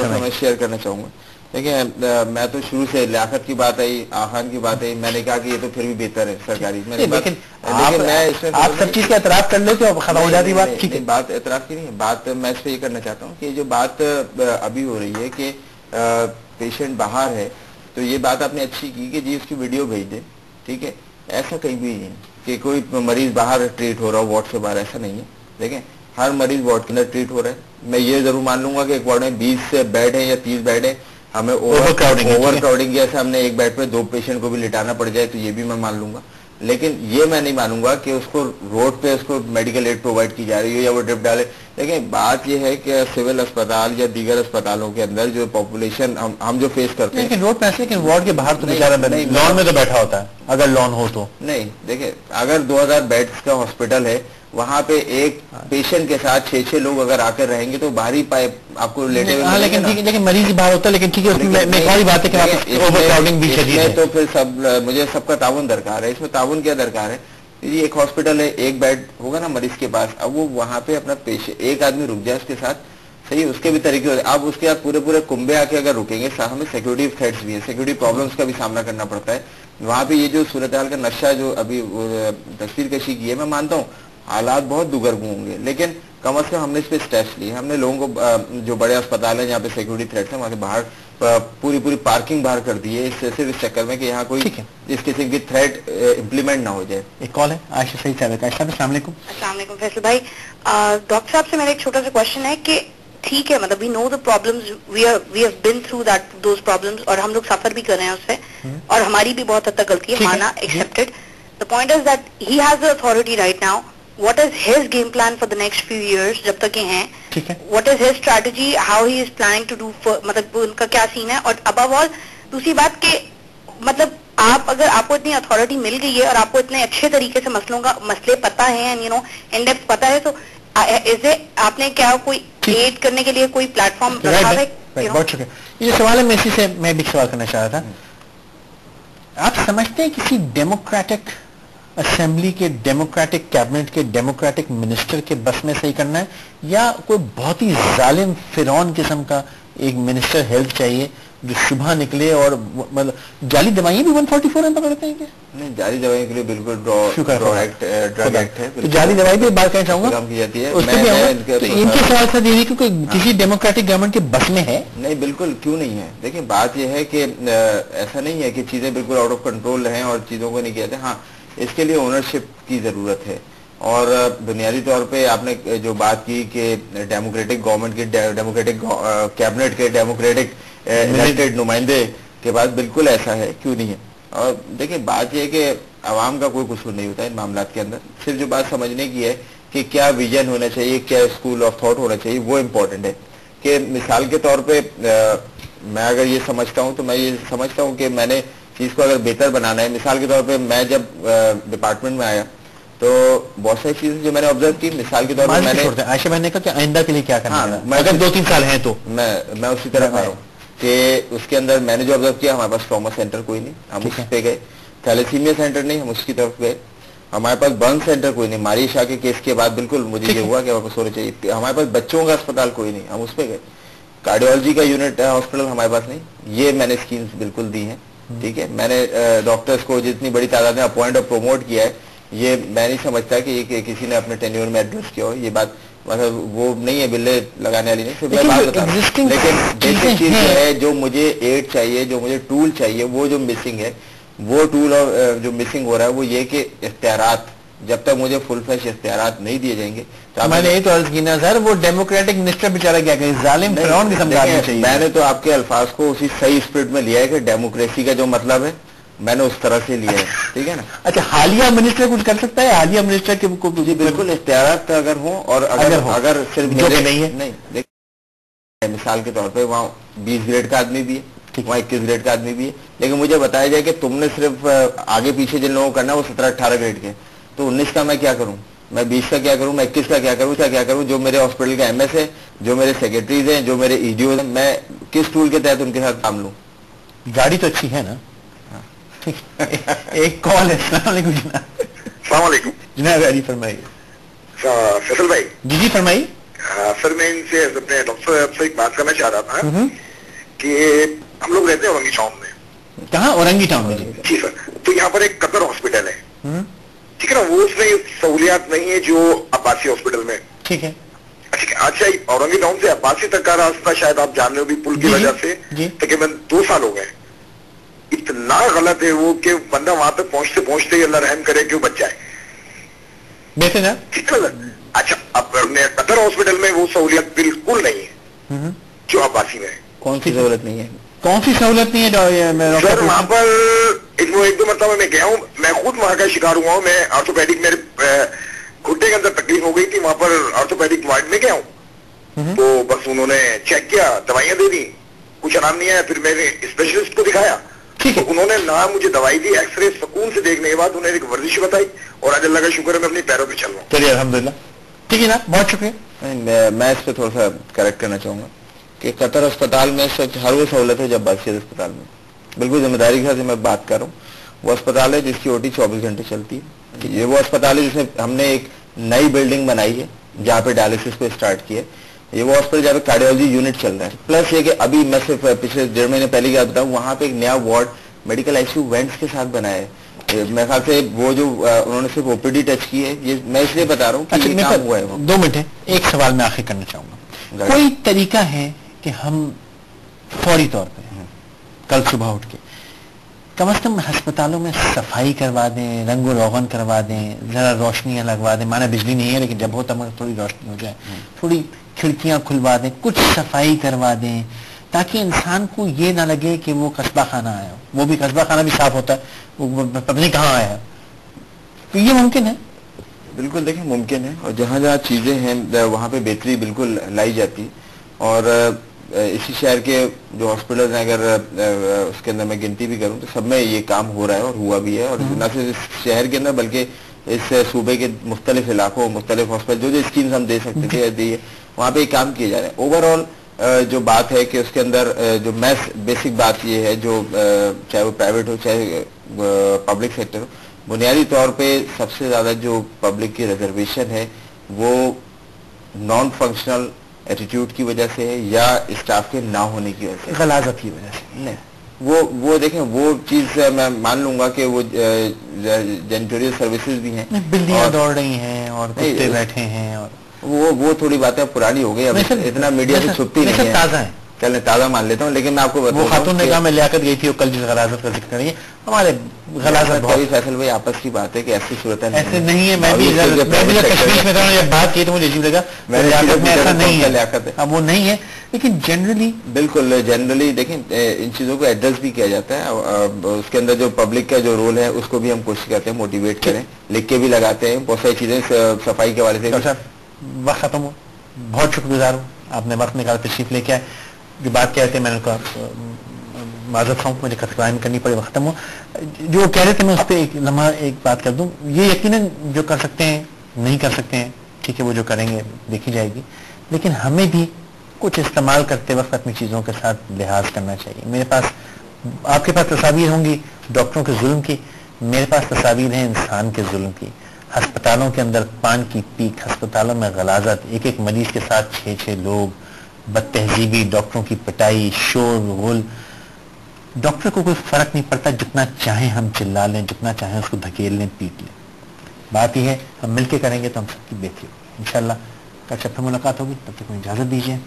मैं शेयर करना चाहूँगा। देखिए मैं तो शुरू से लियाकत की बात आई, आखान की बात आई, मैंने कहा कि ये तो फिर भी बेहतर है सरकारी। लेकिन आप सब चीज का एतराफ कर लेते हो, खत्म हो जाती बात। ठीक है, बात एतराफ की नहीं है, बात मैं इस पे ये करना चाहता हूँ कि जो बात अभी हो रही है कि पेशेंट बाहर है, तो ये बात आपने अच्छी की कि जी उसकी वीडियो भेज दे। ठीक है, ऐसा कहीं भी नहीं है कि कोई मरीज बाहर ट्रीट हो रहा हो वार्ड से बाहर, ऐसा नहीं है। देखें हर मरीज वार्ड के अंदर ट्रीट हो रहा है। मैं ये जरूर मान लूंगा कि एक वार्ड में 20 बेड है या 30 बेड है, हमें ओवर क्राउडिंग की ऐसे हमने एक बेड पे 2 पेशेंट को भी लिटाना पड़ जाए तो ये भी मैं मान लूंगा। लेकिन ये मैं नहीं मानूंगा कि उसको रोड पे उसको मेडिकल एड प्रोवाइड की जा रही है या वो ड्रिप डाले। लेकिन बात ये है कि सिविल अस्पताल या दीगर अस्पतालों के अंदर जो पॉपुलेशन हम जो फेस करते हैं, रोड पे ऐसे कि वार्ड के बाहर तो बेचारा लॉन में तो बैठा होता है, अगर लॉन हो तो नहीं। देखिए अगर 2000 बेड्स का हॉस्पिटल है, वहां पे एक पेशेंट के साथ 6-6 लोग अगर आकर रहेंगे तो बाहरी पाइप आपको लेटे हुए। लेकिन मरीज ही बाहर होता है। लेकिन ठीक है, उसमें बात है कि ओवरक्राउडिंग भी शदीद है। तो फिर मुझे सबका ताउन दरकार है। इसमें ताउन क्या दरकार है? ये एक हॉस्पिटल है, एक बेड होगा ना मरीज के पास, अब वो वहां पे अपना पेशेंट एक आदमी रुक जाए उसके साथ, सही उसके भी तरीके होते हैं। अब उसके बाद पूरे कुंबे आके अगर रुकेंगे, हमें सिक्योरिटी थ्रेट्स भी है, सिक्योरिटी प्रॉब्लम्स का भी सामना करना पड़ता है वहां पे। ये जो सूरत हाल का नक्शा जो अभी तस्वीर कशी की है, मैं मानता हूँ हालात बहुत दुगर्ग होंगे, लेकिन कम अज कम हमने इस पे स्टेप्स लिए। हमने लोगों को जो बड़े अस्पताल है जहाँ पे सिक्योरिटी थ्रेट्स है वहां से बाहर पूरी पार्किंग बाहर कर दी है, सिर्फ इस चक्कर में कि यहाँ कोई इस किस्म की थ्रेट इम्प्लीमेंट ना हो जाए। एक कॉल है आयशा सही साहब। अस्सलाम वालेकुम फैसल भाई, डॉक्टर साहब से मेरा एक छोटा सा क्वेश्चन है कि ठीक है, मतलब we know the problems, we have been through that those problems, और हम लोग सफर भी कर रहे हैं उससे, और हमारी भी बहुत हद तक गलती है, माना, accepted. The point is that he has the authority right now. What is his game plan for the next few years जब तक ये हैं? ठीक है। What is his strategy? How he is planning to do for, मतलब उनका क्या scene है? और above all दूसरी बात के मतलब आप अगर आपको इतनी अथॉरिटी मिल गई है और आपको इतने अच्छे तरीके से मसले पता है, and you know in depth पता है, तो इसे आपने क्या कोई एड करने के लिए कोई प्लेटफॉर्म रखा है? बहुत शुक्रिया। ये सवाल है, मैं इसी से मैं भी सवाल करना चाह रहा था। आप समझते हैं किसी डेमोक्रेटिक असेंबली के, डेमोक्रेटिक कैबिनेट के, डेमोक्रेटिक मिनिस्टर के बस में सही करना है, या कोई बहुत ही जालिम फिरौन किस्म का एक मिनिस्टर हेल्थ चाहिए जो सुबह निकले? और मतलब जाली दवाइयां भी 144 में पकड़ते हैं क्या? नहीं, जाली दवाई के लिए बिल्कुल ड्रग एक्ट है, तो जाली दवाई भी बात कहना चाहूंगा काम की जाती है। तो इनके सवाल साथ ये कि किसी डेमोक्रेटिक गवर्नमेंट के बस में है? नहीं, बिल्कुल क्यों नहीं है। देखिए बात यह है कि ऐसा नहीं है कि चीजें बिल्कुल आउट ऑफ कंट्रोल हैं और चीजों को नहीं किया जाता। हाँ, इसके लिए ओनरशिप की जरूरत है। और बुनियादी तौर पे आपने जो बात की कि डेमोक्रेटिक गवर्नमेंट की, डेमोक्रेटिक कैबिनेट के, डेमोक्रेटिक इलेक्टेड नुमाइंदे के बाद बिल्कुल ऐसा है, क्यों नहीं है। और देखिए बात यह है कि आवाम का कोई कसूर नहीं होता इन मामलात के अंदर, सिर्फ जो बात समझने की है कि क्या विजन होना चाहिए, क्या स्कूल ऑफ थॉट होना चाहिए, वो इम्पोर्टेंट है। कि मिसाल के तौर पे मैं अगर ये समझता हूँ तो मैं ये समझता हूँ कि मैंने चीज को अगर बेहतर बनाना है, मिसाल के तौर पे मैं जब डिपार्टमेंट में आया तो बहुत सारी चीजें जो मैंने ऑब्जर्व की, मिसाल के तौर पर मैंने आयशा बहन ने कहा कि आइंदा के लिए क्या करना है। मैं अगर 2-3 साल हैं तो मैं उसी तरफ आ रहा हूँ कि उसके अंदर मैंने जो ऑब्जर्व किया, हमारे पास ट्रॉमा सेंटर कोई नहीं, हम उस पे गए। थैलेसीमिया सेंटर नहीं, हम उसकी तरफ गए। हमारे पास बर्न सेंटर कोई नहीं, मारी शाह के केस के बाद बिल्कुल मुझे ये हुआ कि वापस होना चाहिए। हमारे पास बच्चों का अस्पताल कोई नहीं, हम उस पे गए। कार्डियोलॉजी का यूनिट हॉस्पिटल हमारे पास नहीं, ये मैंने स्कीम्स बिल्कुल दी हैं। ठीक है, मैंने डॉक्टर्स को जितनी बड़ी तादाद में अपॉइंट और प्रोमोट किया है, ये मैं नहीं समझता कि ये किसी ने अपने टेन्योर में एड्रेस किया हो। ये बात मतलब वो नहीं है, बिल्ले लगाने वाली नहीं, सिर्फ मैं बात बता रहा हूं। लेकिन बेसिक चीज है जो मुझे एड चाहिए, जो मुझे टूल चाहिए, वो जो मिसिंग है, वो टूल और जो मिसिंग हो रहा है वो ये कि इख्तियारात, जब तक मुझे फुल फ्लैश इख्तियारात नहीं दिए जाएंगे तो मैंने यही तो अर्ज की ना सर, वो डेमोक्रेटिक मिनिस्टर बेचारा क्या कहे, जालिम फिरौन की समझानी चाहिए। मैंने तो आपके अल्फाज को उसी सही स्पिरिट में लिया है कि डेमोक्रेसी का जो मतलब है मैंने उस तरह से लिया है। ठीक है ना। अच्छा, हालिया मिनिस्टर कुछ कर सकता है? हालिया मिनिस्टर के को बिल्कुल इख्तियारात अगर हो, और अगर सिर्फ नहीं है, नहीं देखिए मिसाल के तौर पे वहाँ 20 ग्रेड का आदमी भी है, वहाँ 21 ग्रेड का आदमी भी है, लेकिन मुझे बताया जाए कि तुमने सिर्फ आगे पीछे जिन लोगों को करना है वो 17-18 ग्रेड के, तो 19 का मैं क्या करूं, मैं 20 का क्या करूं, मैं 21 का क्या करूं, जो मेरे हॉस्पिटल का एमएस है, जो मेरे सेक्रेटरीज हैं, जो मेरे ईडीओ हैं, मैं किस टूल के तहत उनके साथ काम लूं? गाड़ी तो अच्छी है ना। एक कॉल है। अस्सलाम वालेकुम जनाब, अली फरमाइए। फैसल भाई। जी फरमाइए। सर मैं इनसे अपने डॉक्टर साहब से एक बात करना चाह रहा था कि हम लोग रहते हैं औरंगी टाउन में। कहाँ? औरंगी टाउन में? जी सर। तो यहाँ पर एक कतर हॉस्पिटल है, ठीक है ना, वो उसमें सहूलियात नहीं है जो अब्बासी हॉस्पिटल में। ठीक है। अच्छा औरंगी टाउन से अब्बासी तक का रास्ता शायद आप जान रहे हो भी पुल की वजह से तकरीबन 2 साल हो गए। इतना गलत है वो कि बंदा वहां पे पहुंचते पहुंचते ही अल्लाह रहम करे क्यों बच जाए। बेहतर है। ठीक है। अच्छा अब कतर हॉस्पिटल में वो सहूलियत बिल्कुल नहीं है जो अब्बासी में है। कौन सी सहूलत नहीं है? कौन सी सहूलत नहीं है सर? वहाँ पर एक दो मरतबा मैं गया हूँ, मैं खुद वहाँ का शिकार हुआ हूँ। मैं ऑर्थोपेडिक, मेरे घुटने के अंदर तकलीफ हो गई थी, वहाँ पर ऑर्थोपेडिक वार्ड में गया हूँ। तो बस उन्होंने चेक किया, दवाइयाँ दे दी, कुछ आराम नहीं आया। फिर मैंने स्पेशलिस्ट को दिखाया, तो उन्होंने ना मुझे दवाई दी, एक्सरे सुकून से देखने के बाद उन्होंने एक वर्जिश बताई और आज अल्लाह का शुक्र है मैं अपने पैरों पे चल रहा हूँ। चलिए अल्हम्दुलिल्लाह। ठीक है ना, बहुत शुक्रिया। मैं इस पर थोड़ा सा करेक्ट करना चाहूंगा कि कतर अस्पताल में सच हर वो सहूलत है जब बादशाह अस्पताल में। बिल्कुल जिम्मेदारी के साथ मैं बात कर रहा हूँ। वो अस्पताल है जिसकी ओटी 24 घंटे चलती है। ये वो अस्पताल है जिसमें हमने एक नई बिल्डिंग बनाई है जहाँ पे डायलिसिस को स्टार्ट किया। ये वो हॉस्पिटल जहाँ पे कार्डियोलॉजी यूनिट चल रहा है। प्लस ये कि अभी मैं सिर्फ पिछले 1.5 महीने पहले की बात बताऊँ, वहाँ पे एक नया वार्ड मेडिकल आईसीयू वेंट्स के साथ बनाया है। मेरे ख्याल से वो जो उन्होंने सिर्फ ओपीडी टच की है, ये मैं इसलिए बता रहा हूँ कि ये काम हुआ है। 2 मिनट है, एक सवाल मैं आखिर करना चाहूंगा। कोई तरीका है कि हम फौरी तौर पे कल सुबह उठ के कम से कम अस्पतालों में सफाई करवा दें, रंगो रोगन करवा दें, जरा रोशनियां लगवा दें, माना बिजली नहीं है लेकिन जब हो तब थोड़ी रोशनी हो जाए, थोड़ी खिड़कियां खुलवा दें, कुछ सफाई करवा दें, ताकि इंसान को ये ना लगे कि वो कस्बा खाना आया हो। वो भी कस्बा खाना भी साफ होता है, वो पता नहीं कहाँ आया है। तो ये मुमकिन है? बिल्कुल देखिए मुमकिन है, और जहाँ जहाँ चीजें हैं वहाँ पे बेहतरी बिल्कुल लाई जाती है। और इसी शहर के जो हॉस्पिटल्स हैं, अगर उसके अंदर मैं गिनती भी करूं तो सब में ये काम हो रहा है और हुआ भी है। और न सिर्फ इस शहर के अंदर बल्कि इस सूबे के मुख्तलिफ इलाकों, मुख्तलिफ हॉस्पिटल जो स्कीम्स हम दे सकते थे वहाँ पे काम किए जा रहे हैं। ओवरऑल जो बात है कि उसके अंदर जो बेसिक बात ये है, जो चाहे वो प्राइवेट हो चाहे पब्लिक सेक्टर हो, बुनियादी तौर पे सबसे ज्यादा जो पब्लिक की रिजर्वेशन है वो नॉन फंक्शनल एटीट्यूड की वजह से है या स्टाफ के ना होने की वजह से, गलाजत की वजह से नहीं। वो देखें, वो चीज मैं मान लूंगा कि वो जेनिटोरियल सर्विसेज भी हैं, बिल्लियां दौड़ रही हैं और कुत्ते बैठे हैं, और वो थोड़ी बातें पुरानी हो गई, अब इतना मीडिया से छुपती नहीं है। ताजा है, चलें ताजा मान लेता हूँ, लेकिन मैं आपको बताऊं, वो खातून ने कहा मैं लियाकत गई थी, कल जिस गलाजत का जिक्र करिए, हमारे गलाजत बहुत फैसल भाई आपस की बात है कि ऐसी सूरत है, ऐसे नहीं है। मैं भी तशवीश में करूँ, जब बात की तो मुझे अजीब लगा, लियाकत में ऐसा नहीं है, लियाकत है, अब वो नहीं है। लेकिन जनरली बिल्कुल जनरली देखें इन चीजों को एड्रेस भी किया जाता है। उसके अंदर जो पब्लिक का जो रोल है उसको भी हम कोशिश करते हैं मोटिवेट करें, लिख के भी लगाते हैं बहुत सारी चीजें सफाई के हवाले से। वक्त खत्म हो, बहुत शुक्रगुजार हूँ आपने वक्त निकाल तशरीफ लेके आए। जो बात कह रहे थे मैंने कहा माजरत खाऊं, मुझे खतराइन करनी पड़ी, खत्म हो। जो कह रहे थे मैं उस पर एक लम्हा एक बात कर दूं, ये यकीनन जो कर सकते हैं नहीं कर सकते हैं, ठीक है, वो जो करेंगे देखी जाएगी, लेकिन हमें भी कुछ इस्तेमाल करते वक्त अपनी चीज़ों के साथ लिहाज करना चाहिए। मेरे पास, आपके पास तस्वीर होंगी डॉक्टरों के जुल्म की, मेरे पास तस्वीर है इंसान के जुल्म की। अस्पतालों के अंदर पान की पीक, अस्पतालों में गलाजत, एक एक मरीज के साथ 6-6 लोग, बदतहजीबी, डॉक्टरों की पिटाई, शोर गुल। डॉक्टर को कोई फर्क नहीं पड़ता, जितना चाहे हम चिल्ला लें, जितना चाहे उसको धकेल लें, पीट लें। बात यह है हम मिलके करेंगे तो हम सबकी बेहतरी होगी इंशाअल्लाह। कल फिर मुलाकात होगी, तब तक इजाजत दीजिए।